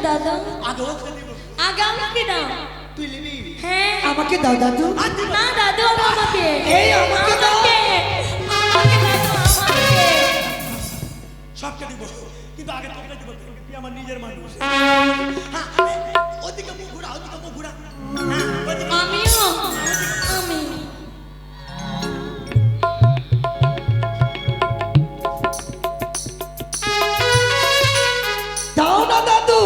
দাদা আগে ওকে দিব আগে আমাকে দাও তুই নিবি হ্যাঁ আমাকে দাও দাদু না দাদু আমাকে এই আমাকে দাও আমাকে দাদু আমাকে সবকে দিব কিন্তু আগে তোকে দিব তুই আমার নিজের মানুষ হ্যাঁ ওদিকে মুখ ঘুরা ওদিকে মুখ ঘুরা হ্যাঁ ওদিকে আমিও আমি দাও না দাদু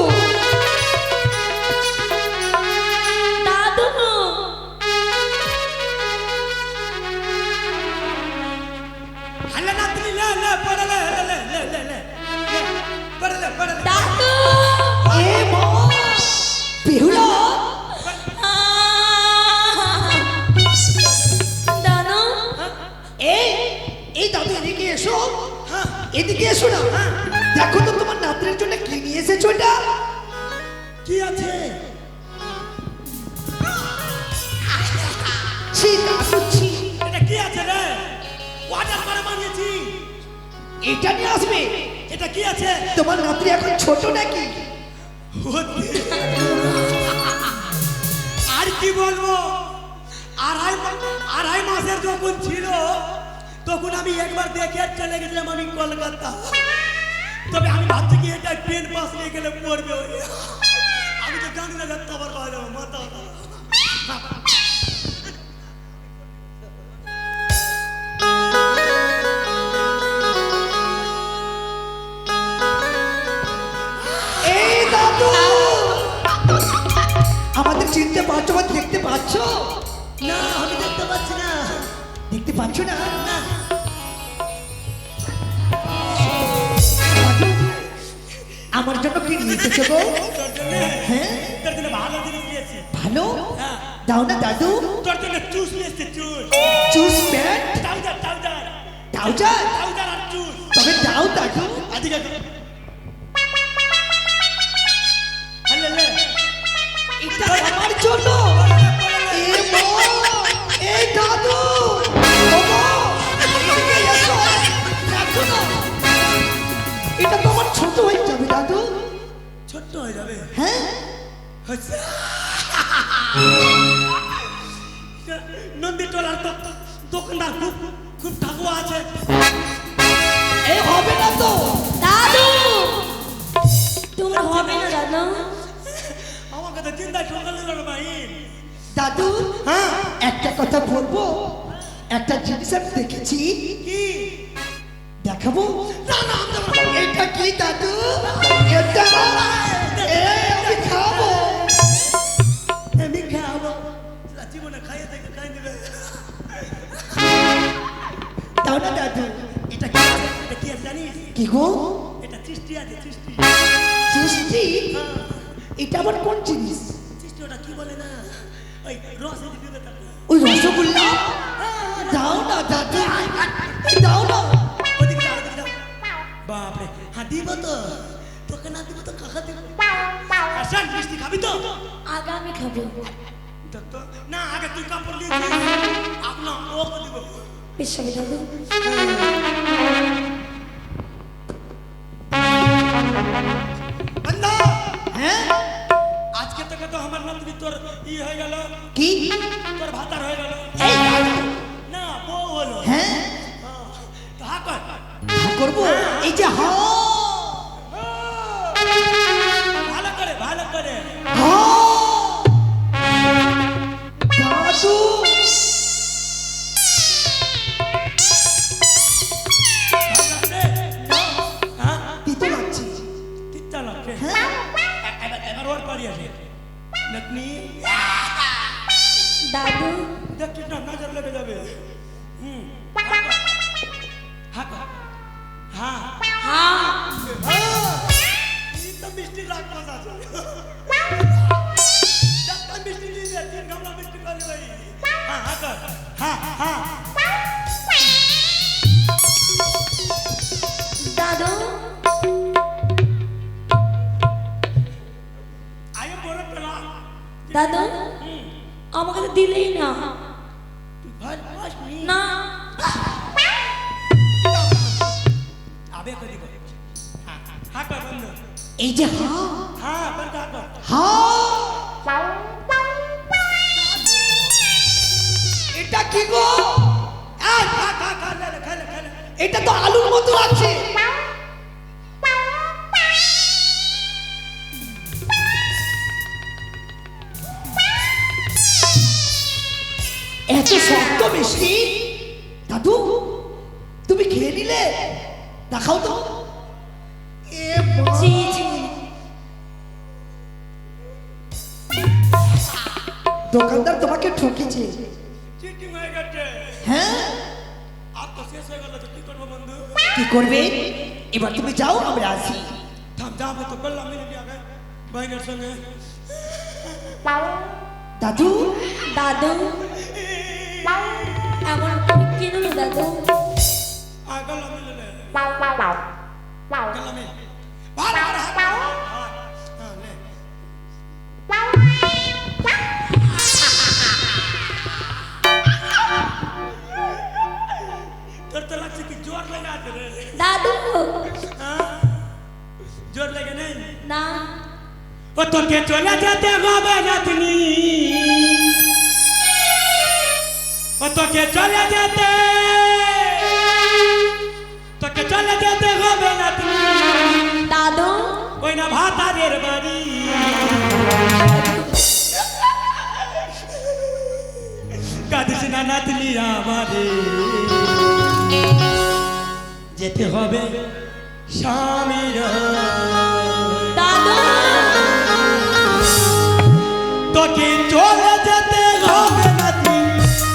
দাদু হলে না তুই লে লে পড়ে লে লে লে লে লে পড়ে লে দাদু এ মা বিহুলা দাদু এই এই দাদু এদিকে এসো এদিকে এসো না দেখো তো তোমার নাতনির জন্য কি নিয়ে এসেছো এটা কি আছে ছি দাদু ছি এটা কি আছে রে ওয়াটার করে বানিয়েছি এটা নিয়ে আসবে এটা কি আছে তোমার নাতনি এখন ছোট নাকি আর কি বলবো আড়াই মাসের যখন ছিল তখন আমি একবার দেখে চলে গেছিলাম আমি কলকাতা তবে আমি ভাবছি কি এটা ট্রেন পাস নিয়ে গেলে পড়বে আমি তো জানি না যাতে আবার পাওয়া যাবো মাথা এই দাদু আমাদের চিনতে পারছো বা দেখতে পাচ্ছো না আমি দেখতে পাচ্ছি না দেখতে পাচ্ছ না না আমার জন্য কি নিয়ে এসেছো গো তোর জন্য হ্যাঁ তোর জন্য ভালো জিনিস দিয়েছি ভালো হ্যাঁ দাও না দাদু তোর জন্য চুস নিয়েছি choose choose pant trouser trouser trouser trouser আর চুস তবে দাও দাদু আদিকে হলে লে এটা আমার জন্য এ মা এই দাদু ওগো এদিকে এসো দেখো না এটা তো আমার ছোট হয়ে যাবে দাদু ছোট্ট হয়ে যাবে হ্যাঁ আচ্ছা। নন্দী টোলার দোকানদার খুব খুব ঠাকুয়া আছে এই হবে না তো দাদু তোমার হবে না দাদু আমাকে তো চিন্তায় সকাল দিল না ভাই দাদু হ্যাঁ একটা কথা বলবো একটা জিনিস আমি দেখেছি কি দেখাবো না না আমি দেবো না। এটা কি দাদু এটা আমি খাবো আমি খাবো জীবনে খাইয়ে থেকে খাই নেবে দাও না দাদু এটা কি আছে এটা কি আছে জানিস কি গো এটা সৃষ্টি আছে সৃষ্টি সৃষ্টি এটা আবার কোন জিনিস সৃষ্টি ওটা কি বলে না ওই রস এদিকে দিবে তাকে ওই রসগোল্লা দাও না দাদু দাও না ওদিকে যাও ওদিকে যাও বাপরে হ্যাঁ দিব তো তোকে না দিব তো কাকা দিব আসান মিষ্টি খাবি তো আগে আমি খাবো তো না আগে তুই কাপড় দিয়েছিস আপনা ওকে দিব বিশ্বাস দাদু বন্ধু হ্যাঁ আজকে থেকে তো আমার নাম তোর ই হয়ে গেল কি তোর ভাতার হয়ে গেল এই দাদু, না বউ হলো হ্যাঁ তো হা কর করবো এই যে হা ভালো করে ভালো করে হা দাদু ভালো লাগছে? হ্যাঁ দিতে লাগছে তিনটা লাগছে হ্যাঁ এবার ওর পারি আছে নতনি দাদু দেখছিস না নজর লেগে যাবে হুম হা কর হ্যাঁ হ্যাঁ এই তো মিষ্টি রাগ পাস আছে একটা মিষ্টি দিয়ে দে তিন গামলা মিষ্টি করে ভাই হ্যাঁ হা কর হ্যাঁ হ্যাঁ দাদু আগে বড় পেলা দাদু আমাকে তো দিলেই না ভাই পাস নি না আবে করি কর হ্যাঁ হা কর বন্ধু এই যে হা হ্যাঁ হ্যাঁ এটা কি গো? এই, এটা তো আলুর মতো আছে। এত শক্ত মিষ্টি দাদু তুমি খেয়ে নিলে? দেখাও তো। এ মা। জি জি দোকানদার তোমাকে ঠকেছে। চিটিং হয়ে গেছে। হ্যাঁ আর তো শেষ হয়ে গেল, তো কি করবো বন্ধু? কি করবে এবার? তুমি যাও, আমরা আসি। থাম, যাবো তো বললাম নাকি আগে বাইনের সঙ্গে। দাদু দাদু এমন তুমি কিনুলো দাদু? গেলাম মিলে গেলাম ভালো তোর তো লাগছে কি জোর লেগে আছে রে। দাদু হ্যাঁ? জোর লেগে নেই? না ও তোকে চলে যেতে হবে নাতনি, ও তোকে চলে যেতে হবে নাতনি, দাদু ওই না ভাতারের বাড়ি। কাঁদিস না নাতনি আমারে, যেতে হবে স্বামীর। দাদু তোকে চলে যেতে হবে নাতি,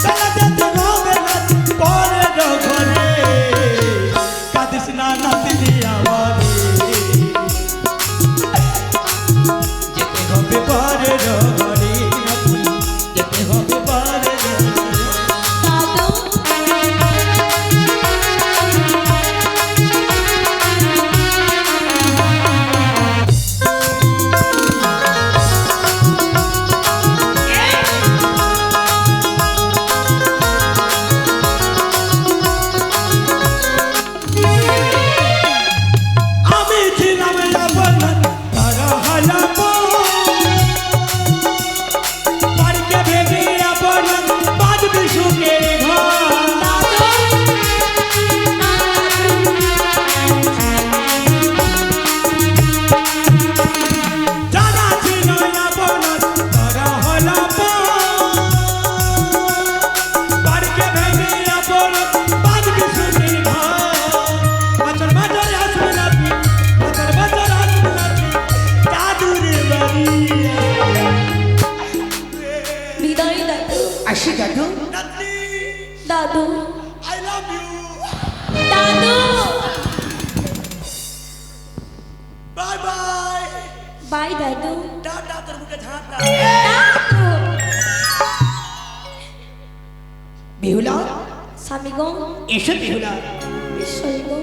চলে যেতে হবে নাতি পরের ঘরে। কাঁদিস না নাতনি আমারে, যেতে হবে পরের ঘরে নাতি, যেতে হবে পরের ঘরে। দাদু আমি ছিলাম লাবণ, তারা হলাম বাড়িতে ভেবে আপন বাঁধবি সুখের ঘর। যারা ছিল আপন তারা হলাম বাড়িতে ভেবে আপন বাঁধবি সুখের ঘর। বছর বছর আসবে নাতি, বছর বছর আসবে নাতি দাদুর বাড়ি। বিদায় দাদু। আসি দাদু। নাতনি, দাদু I love you. দাদু Bye bye. বাই দাদু। টাটা, তোর মুখে ঝাঁটা। দাদু বেহুলা স্বামী গো এসো বেহুলা। ঈশ্বর গো